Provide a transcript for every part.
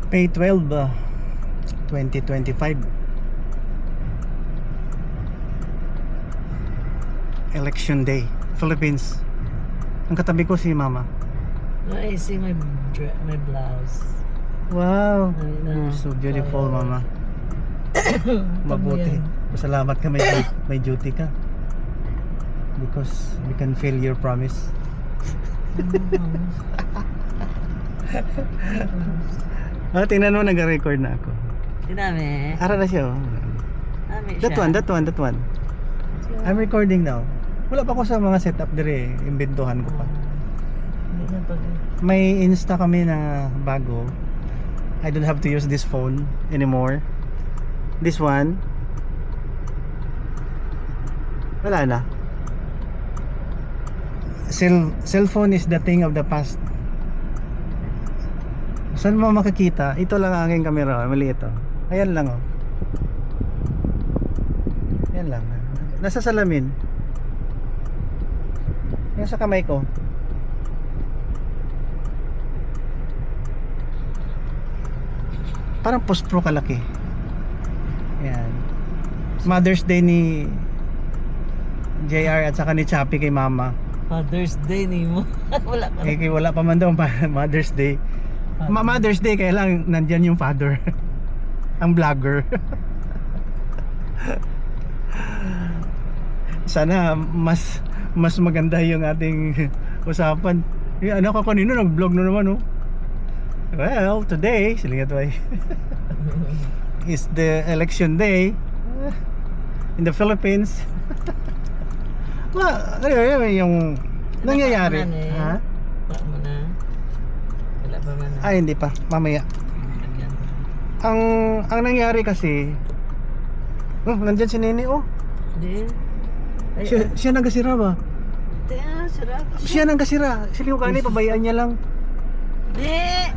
May 12, 2025. Election Day, Philippines. Ang katabi ko si Mama. I see my blouse. Wow, I know. you're so beautiful, Mama. Mabuti. Pasalamat ka, may duty ka. Because we can feel your promise. Tingnan mo, nag-record na ako. Dinami. Ara na siya, oh. Dami That one. I'm recording now. Wala pa ako sa mga setup dire, imbentuhan ko pa. Hindi na pag... May Insta kami na bago. I don't have to use this phone anymore. This one, wala na. Cellphone is the thing of the past. Saan mo makikita? Ito lang ang aking camera, maliit ito. Ayan lang, oh. Ayan lang. Nasa salamin. Yung sa kamay ko. Parang post pro kalaki. Ayan. Mother's Day ni JR at saka ni Chappy kay Mama. Father's Day ni mo. Wala ka na. Wala pa man daw Mother's Day. Mother's Day kaya lang nandyan yung father. Ang vlogger. Sana mas maganda yung ating usapan. Yung anak ko kanino nag-vlog na naman, oh. Well, today, silingat ba? Is the election day in the Philippines. Yung nangyayari. Ha? Wala mo na. Wala pa man na. Ay, hindi pa. Mamaya. Ang nangyari kasi, nandyan si Nene, oh. Hindi. Siya nagkasira ba? Sarap. Siya nagkasira. Sila yung kanina, pabayaan niya lang. Di.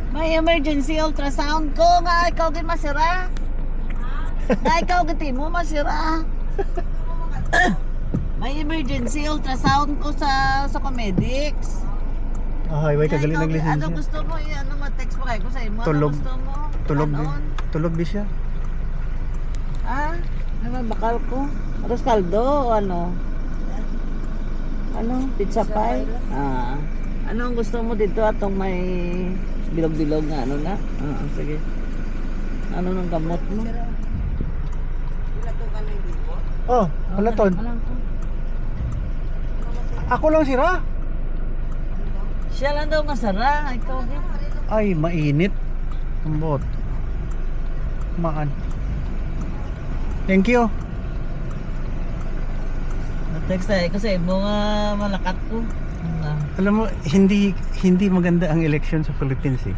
May emergency ultrasound ko nga ikaw din masira. Na ikaw giti mo masira. May emergency ultrasound ko sa Comedics. Ay, way kagaling ng lisensya. Ano gusto mo? Ano ma-text mo kayo ko sa imo? Tulog. Ano gusto mo? Tulog Ano? din. Tulog din siya. Ano bakal ko? Arroz caldo o ano? Ano? Pizza pie? Ano ang gusto mo dito atong may bilog-bilog nga ano na? Sige. Ano nang gamot mo? Oh, wala ton. Ako lang sira. Siya lang daw masara. Ikaw din. Ay, mainit. Ambot. Maan. Thank you. Na-text tayo kasi mga malakat ko. Alam mo, hindi maganda ang election sa Philippines, eh.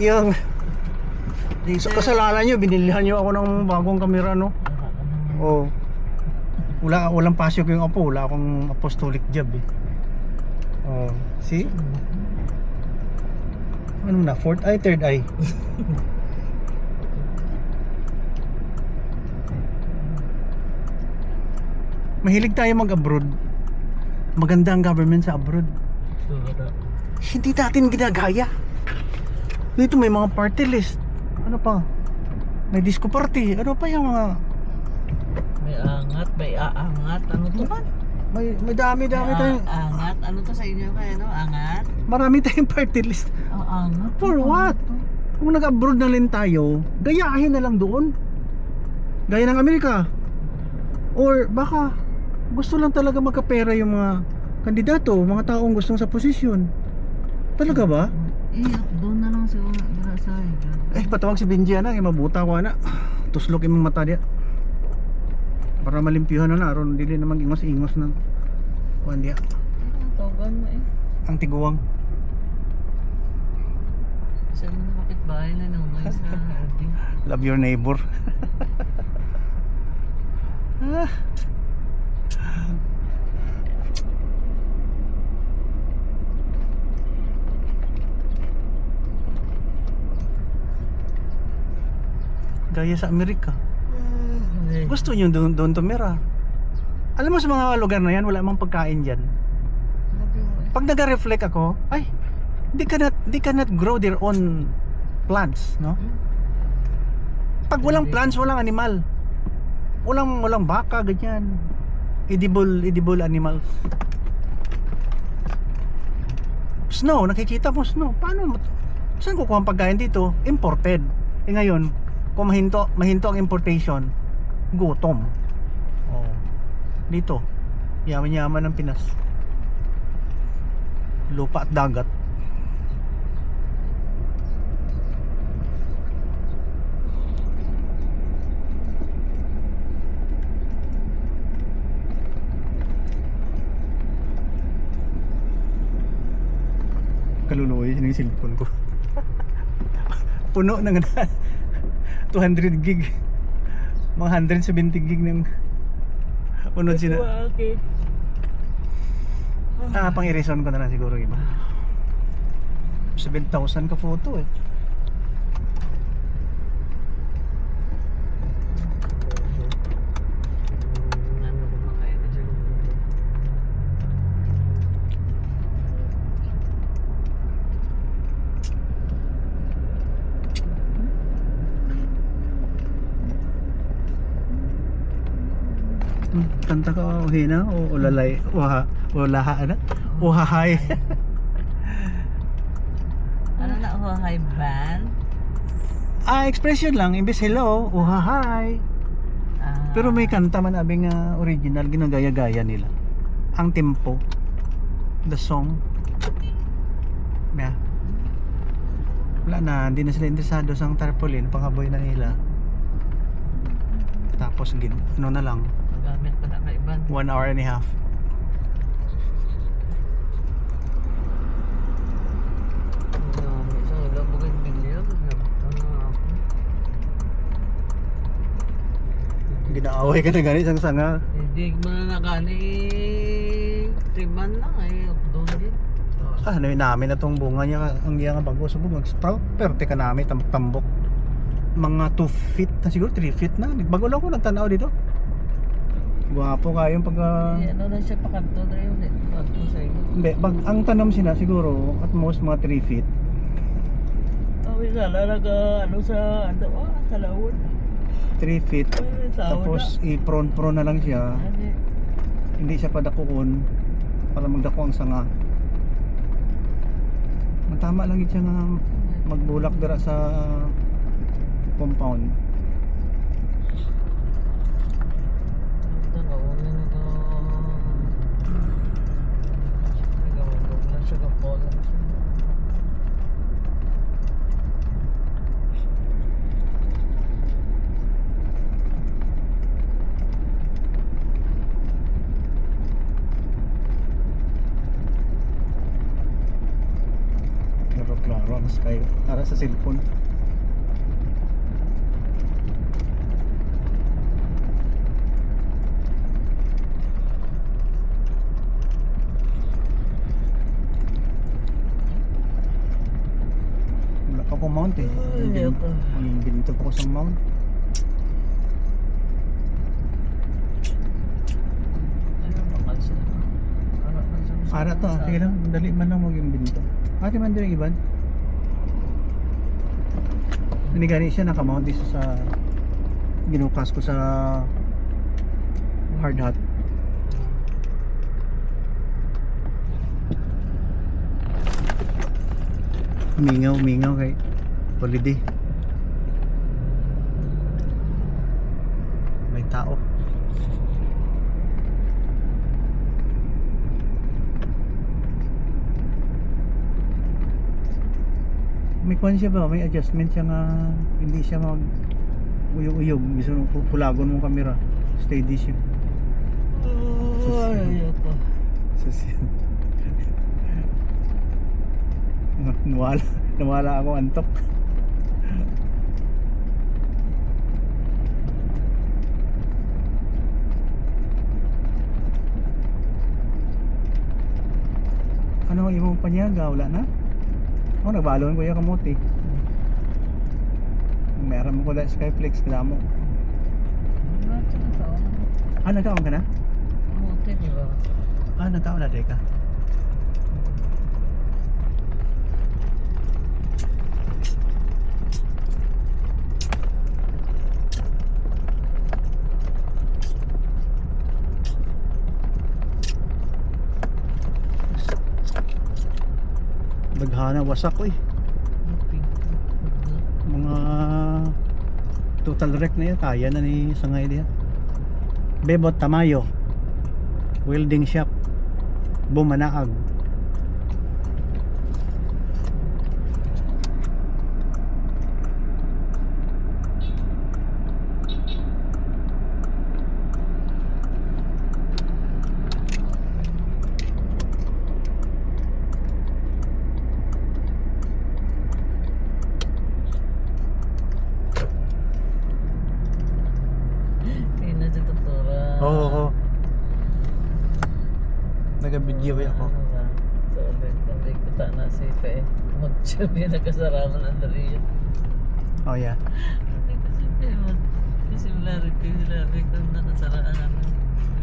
Yung sa kasalanan nyo, binilihan nyo ako ng bagong kamera, no? Oh. Walang pasok yung apo, wala akong apostolic job, eh. Oh, see? Ano na, fourth eye, third eye. Mahilig tayo mag-abroad. Maganda ang government sa abroad. Hindi natin ginagaya. Dito may mga party list. Ano pa? May disco party. Ano pa yung mga... May angat, may aangat. Ano to man? May dami tayong... Angat. Ano to sa inyo kaya no? Angat? Marami tayong party list. Angat. For what? Kung nag-abroad na rin tayo, gayahin na lang doon. Gaya ng Amerika. Or baka gusto lang talaga magkapera yung mga kandidato, mga taong gustong sa posisyon. Talaga ba? Doon na lang siguro sa Patawag si Benji na, mabuta ko na. Tuslok imong mata dia. Para malimpyuhan na aron dili na mag-ingos-ingos ng kuan dia. Tawagan mo Ang tiguwang. Sa mga kapitbahay na nang noise na ating. Love your neighbor. Gaya sa Amerika. Gusto nyo doon tumira. Alam mo sa mga lugar na yan, wala mang pagkain dyan. Pag nag-reflect ako, ay, they cannot grow their own plants, no? Pag walang plants, walang animal. Walang baka, ganyan. Edible animals. Snow, nakikita mo snow. Paano? Saan kukuha ang pagkain dito? Imported. Ngayon, kung mahinto ang importation, gutom. Oh. Dito, yaman-yaman ng Pinas. Lupa at dagat. Kaluluoy yung cellphone ko. Puno ng 200 gig. Mga 170 gig ng unod sila. Okay. Pang i-reson ko na lang siguro iba. 7,000 ka photo eh. Ano ba mga ito? Kanta ka hina o ulalay ulaha na uhahay. Ano na ho, hi band? Expression lang imbes hello uhahay. Pero may kanta man abing original ginagaya-gaya nila. Ang tempo, the song. Yeah. Wala na, hindi na sila interesado sa tarpaulin, pangaboy na nila. Tapos ano na lang, Gamit pa na kaiban. 1 hour and a half. Isang ilang bukid bilya. Ginaaway ka na ganit ang sanga. Hindi mo na nakani. 3 man lang eh. Doon din. Namin na tong bunga niya, ang iya nga bago sa bunga sprout, pero teka namin tambok mga 2 feet na siguro, 3 feet na. Bago lang ko nagtanaw dito. Guwapo kayong pag Ano na siya pakanto na yun eh. Pakanto sa iyo. hindi, ang tanam sila siguro at most mga 3 feet. Kami sana ano sa Kalawon. 3 feet. Tapos i-prone na lang siya. Hindi siya padakukon para magdako ang sanga. Matama lang siya nga magbulak dira sa compound. Klaro ang sky para sa cellphone. Wala pa akong mount eh. Ang binito pa ko sa mount. Ara to, sige lang, dali man lang yung binito. Ate man din iban. Hindi gani siya nakamount isa sa ginukas ko sa hard hat. Mingaw kay holiday. May tao. May kwan siya ba? May adjustment siya nga hindi siya mag uyog-uyog. Gusto nung pulagon mong camera. Steady siya. Sasyan. Nawala ako antok. Ano imong panyaga? Wala na? Nagbalon ko yung kamote. Meron mo ko lang Skyflex, kailangan mo. Nagkaon ka na? Kamote, di ba? Nagkaon na, Deka. Daghana wasak oy. Mga total wreck na yan. Kaya na ni Sangay diya. Bebot Tamayo. Welding shop. Bumanaag. Kaya na si Doktora. Oo. Nag-video ako. So, ulit ko ta na si Fe. Mag-chubi nakasaraman ang dariya. Oh yeah. Kasi wala rin kayo sila. Kung nakasaraan namin.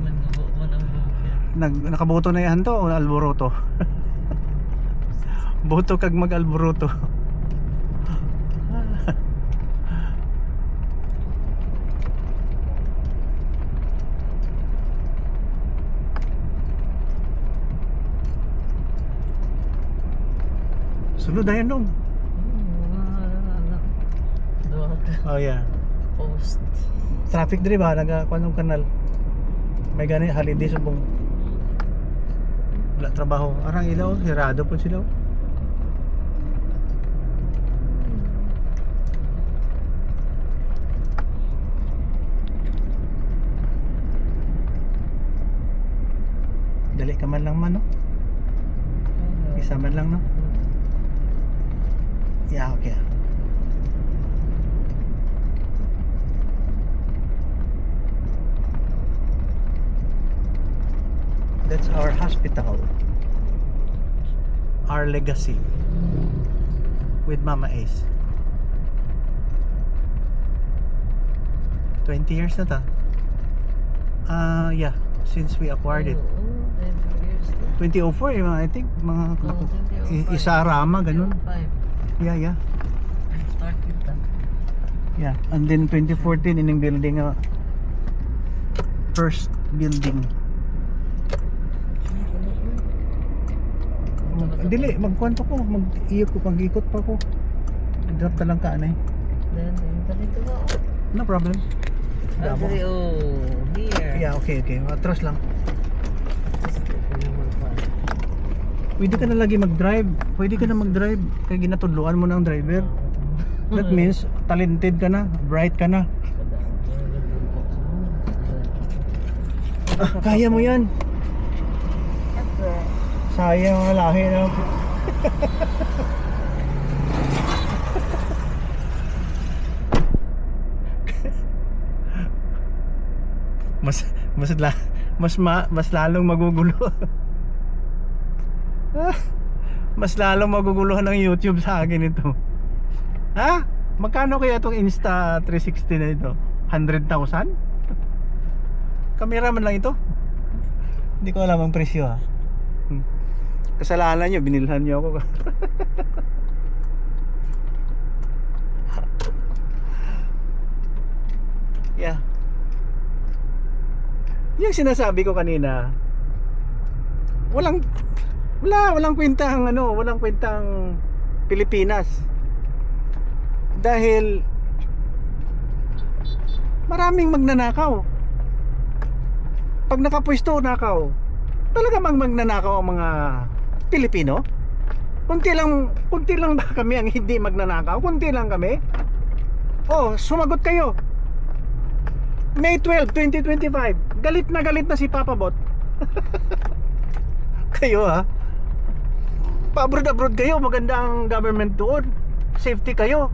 Mangubo man ang loob. Nakaboto na yan to o alboroto? Boto kag mag-alboroto. Sunod na yan dong. Doha ka. Oh yeah. Post. Traffic diri ba? Nagkakanong kanal. May gani holiday subong. Wala trabaho. Arang ilaw, hirado po sila. Dali ka man lang man, no? Isa man lang, no? Yeah, okay. That's our hospital. Our legacy. With Mama Ace. 20 years na ta. Yeah, since we acquired it. 2004, I think, mga Isarama, ganun. Yeah. Start kita. Yeah, and then 2014 ining building, first building. Dili, magkuhan pa ko, mag-iyot ko, pag-ikot pa ko. Drop ta lang ka, anay. Then, ganito ba? No problem. Damo. Adri, here. Yeah, okay. Atras lang. Pwede ka na lagi mag-drive. Pwede ka na mag-drive. Kaya ginatudluan mo ng driver. That means, talented ka na, bright ka na. Kaya mo yan. Sayang ang lahi na. mas lalong magugulo. Mas lalong maguguluhan ng YouTube sa akin ito. Ha? Magkano kaya itong Insta 360 na ito? 100,000? Kamera man lang ito? Hindi ko alam ang presyo, ha. Kasalanan nyo, binilhan nyo ako. Yeah. Yung sinasabi ko kanina, walang kwentang walang kwentang Pilipinas. Dahil maraming magnanakaw. Pag nakapwesto, nakaw. Talaga magnanakaw ang mga Pilipino? Kunti lang ba kami ang hindi magnanakaw? Kunti lang kami? Oh, sumagot kayo. May 12, 2025. Galit na si Papa Bot. Kayo, ha? Pa-abroad kayo, maganda ang government doon. Safety kayo.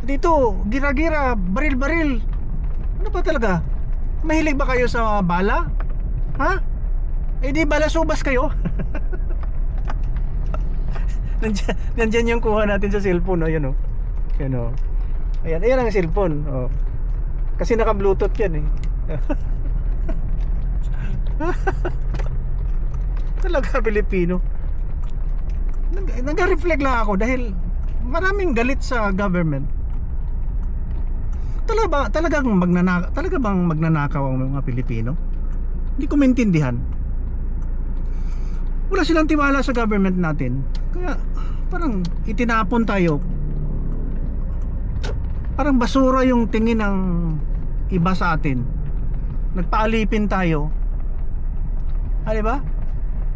Dito, gira-gira, baril-baril. Ano ba talaga? Mahilig ba kayo sa bala? Ha? Eh di bala subas kayo. Nandyan yung kuha natin sa cellphone, ayan, oh. Ayan, oh. Ayan ang cellphone, oh. Kasi naka-bluetooth yan, eh. Talaga Pilipino. Nag-reflect lang ako dahil maraming galit sa government. Talaga bang magnanakaw ang mga Pilipino? Hindi ko maintindihan. wala silang tiwala sa government natin. Kaya parang itinapon tayo. Parang basura yung tingin ng iba sa atin. Nagpaalipin tayo. Ah, di ba?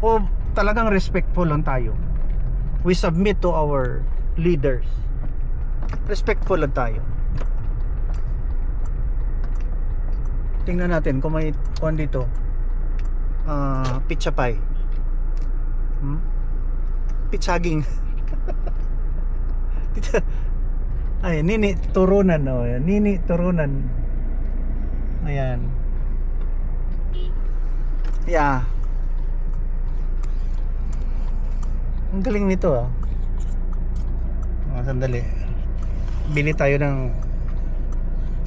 O talagang respectful lang tayo. We submit to our leaders. Respectful lang tayo. Tingnan natin kung may kuwan dito. Pizza pie. Pizzaging. Ay, nini turunan, oh. Nini turunan. Ayan. Yeah. Ang galing nito, ah. Sandali. Bili tayo ng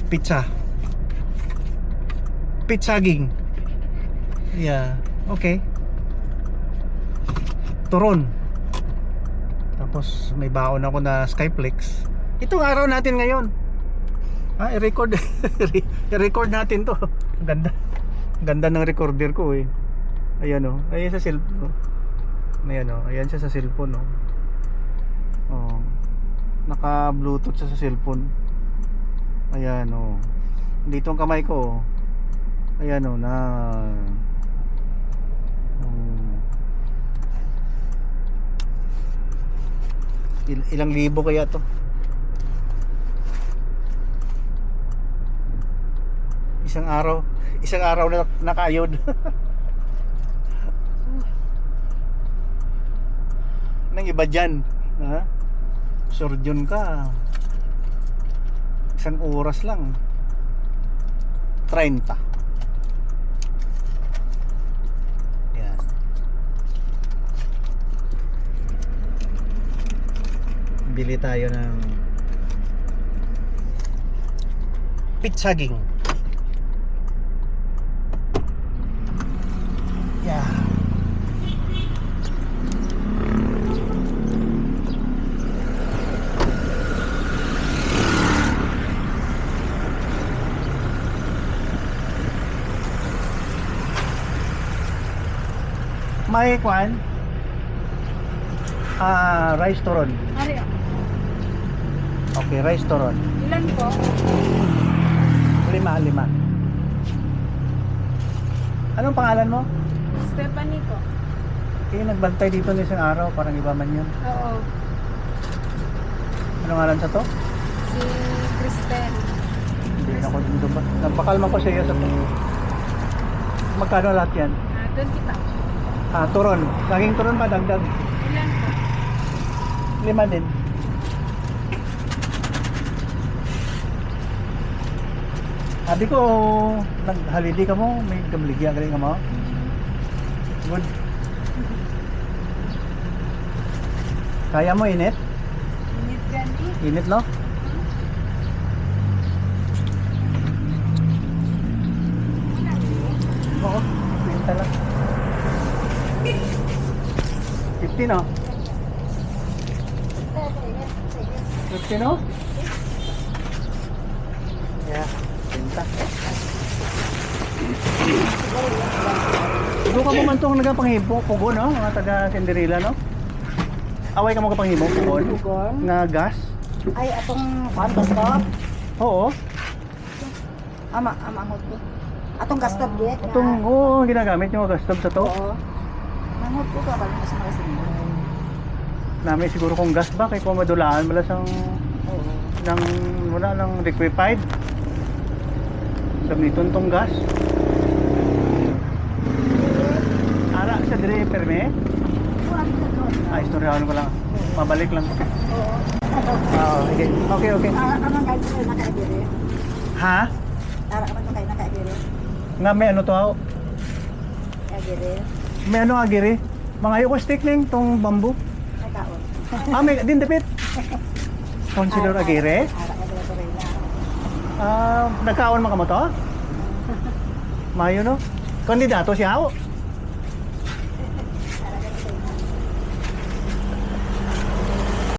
pizza. Pizzaging. Yeah. Okay. Turon. Tapos may baon ako na Skyflex. Itong araw natin ngayon. I-record i-record natin to. Ang ganda. Ang ganda ng recorder ko eh. Ayan oh. Ayan sa cellphone. Ayan oh. Ayan siya sa cellphone oh. Oh. Naka-Bluetooth siya sa cellphone. Ayan oh. Dito ang kamay ko oh. Ayan oh na ilang libo kaya to? Isang araw na nakayod. Nang iba dyan, ha? Surgeon ka. Isang oras lang 30. Yan. Bili tayo ng pizzaging. Yeah. May kwan? Rice turon. Ari, Okay, rice turon. ilan po? 5. Anong pangalan mo? Stephanie po. Nagbantay dito ng isang araw, parang iba man yun. Oo. Anong ngalan sa to? Si Cristel. Hindi ako doon ba? Nagpakalma ko sa iyo sa to. Magkano lahat yan? Doon kita. Turon. Laging turon pa, dagdag. Ilan po? 5 din. Sabi ko, nag-holiday ka mo, may gamligya ka mo. Good. Kaya mo init? Init gani. Init no? Oo, 20 lang. 50 no? 50 no? Yeah, 20. Siguro ka mo man itong nagapanghibo, pugo no? Mga taga Cinderella no? Away ka mo kapanghibo, pugon? Pugon? Na gas? Ay, atong kwantos to? Oo. Ama ko. Atong gastab git. Itong, oo, ginagamit yung gas stove sa to. Oo. Manghod ko ka balik sa mga sinyo. Namin siguro kung gas ba, kay kung madulaan, malas ang Oo. ng wala nang liquefied. Gamiton tong gas. Ara sa dire perme. Istoryahan ko lang. Mabalik lang. Oo. Okay. Okay. Anong guys na nakaagiri? Ha? Ara ka ba kayo nakaagiri? Nga may ano to? Agiri. May ano agiri? Mga ayoko stick ning tong bamboo. Ay kaon. May din dapit. Consider agiri? Ara ka ba rin na. Nagkaon man ka mo to? Mayo no? Kandidato siya ako.